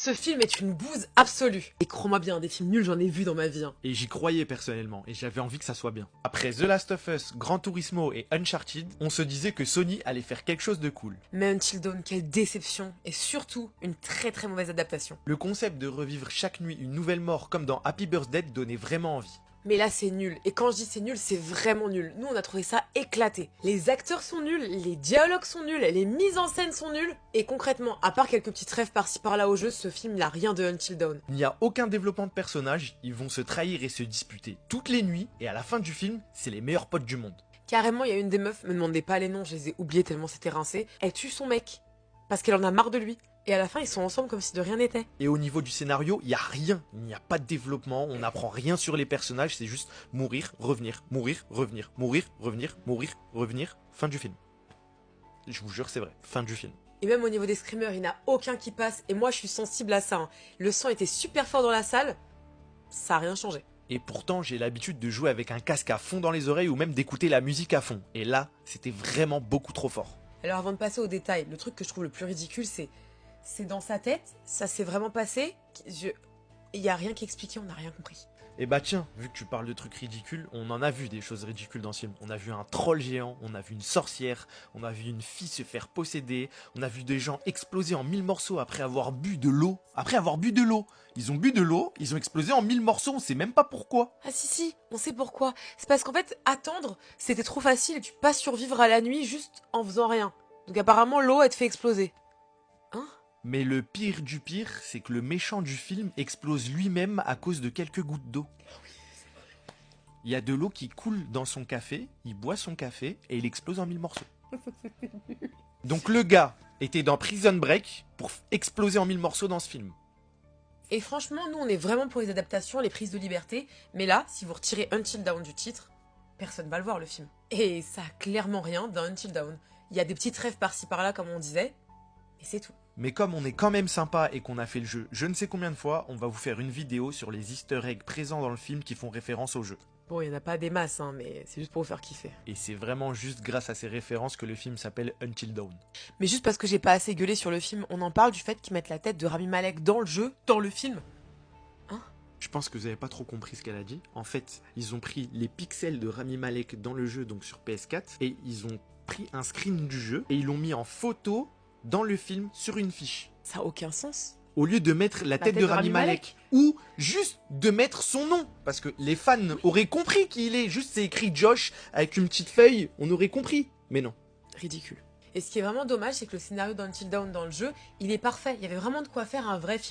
Ce film est une bouse absolue. Et crois-moi bien, des films nuls, j'en ai vu dans ma vie. Et j'y croyais personnellement, et j'avais envie que ça soit bien. Après The Last of Us, Gran Turismo et Uncharted, on se disait que Sony allait faire quelque chose de cool. Mais Until Dawn, quelle déception. Et surtout, une très très mauvaise adaptation. Le concept de revivre chaque nuit une nouvelle mort comme dans Happy Birthday donnait vraiment envie. Mais là c'est nul, et quand je dis c'est nul, c'est vraiment nul. Nous on a trouvé ça éclaté. Les acteurs sont nuls, les dialogues sont nuls, les mises en scène sont nulles. Et concrètement, à part quelques petites rêves par-ci par-là au jeu, ce film il a rien de Until Dawn. Il n'y a aucun développement de personnages, ils vont se trahir et se disputer toutes les nuits, et à la fin du film, c'est les meilleurs potes du monde. Carrément, il y a une des meufs, me demandez pas les noms, je les ai oubliés tellement c'était rincé. Elle tue son mec, parce qu'elle en a marre de lui. Et à la fin, ils sont ensemble comme si de rien n'était. Et au niveau du scénario, il n'y a rien, il n'y a pas de développement, on n'apprend rien sur les personnages, c'est juste mourir, revenir, mourir, revenir, mourir, revenir, mourir, revenir, fin du film. Je vous jure, c'est vrai, fin du film. Et même au niveau des screamers, il n'y en a aucun qui passe, et moi je suis sensible à ça. Hein. Le sang était super fort dans la salle, ça a rien changé. Et pourtant, j'ai l'habitude de jouer avec un casque à fond dans les oreilles ou même d'écouter la musique à fond. Et là, c'était vraiment beaucoup trop fort. Alors avant de passer aux détails, le truc que je trouve le plus ridicule, c'est dans sa tête, ça s'est vraiment passé, il n'y a rien qui expliquait, on n'a rien compris. Et bah tiens, vu que tu parles de trucs ridicules, on en a vu des choses ridicules dans ce film. On a vu un troll géant, on a vu une sorcière, on a vu une fille se faire posséder, on a vu des gens exploser en 1000 morceaux après avoir bu de l'eau. Ils ont bu de l'eau, ils ont explosé en 1000 morceaux, on sait même pas pourquoi. Ah si, on sait pourquoi. C'est parce qu'en fait, attendre, c'était trop facile et tu peux pas survivre à la nuit juste en faisant rien. Donc apparemment, l'eau, elle te fait exploser. Hein? Mais le pire du pire, c'est que le méchant du film explose lui-même à cause de quelques gouttes d'eau. Il y a de l'eau qui coule dans son café, il boit son café et il explose en 1000 morceaux. Donc le gars était dans Prison Break pour exploser en 1000 morceaux dans ce film. Et franchement, nous, on est vraiment pour les adaptations, les prises de liberté. Mais là, si vous retirez Until Dawn du titre, personne va le voir, le film. Et ça a clairement rien d'un Until Dawn. Il y a des petites rêves par-ci par-là, comme on disait, et c'est tout. Mais comme on est quand même sympa et qu'on a fait le jeu je ne sais combien de fois, on va vous faire une vidéo sur les easter eggs présents dans le film qui font référence au jeu. Bon, il n'y en a pas des masses, hein, mais c'est juste pour vous faire kiffer. Et c'est vraiment juste grâce à ces références que le film s'appelle Until Dawn. Mais juste parce que j'ai pas assez gueulé sur le film, on en parle du fait qu'ils mettent la tête de Rami Malek dans le jeu, dans le film. Je pense que vous avez pas trop compris ce qu'elle a dit. En fait, ils ont pris les pixels de Rami Malek dans le jeu, donc sur PS4, et ils ont pris un screen du jeu et ils l'ont mis en photo dans le film sur une fiche. Ça a aucun sens. Au lieu de mettre la tête de Rami Malek. Ou juste de mettre son nom. Parce que les fans auraient compris qui il est. Juste c'est écrit Josh avec une petite feuille, on aurait compris. Mais non. Ridicule. Et ce qui est vraiment dommage, c'est que le scénario d'Until Dawn dans le jeu, il est parfait. Il y avait vraiment de quoi faire un vrai film.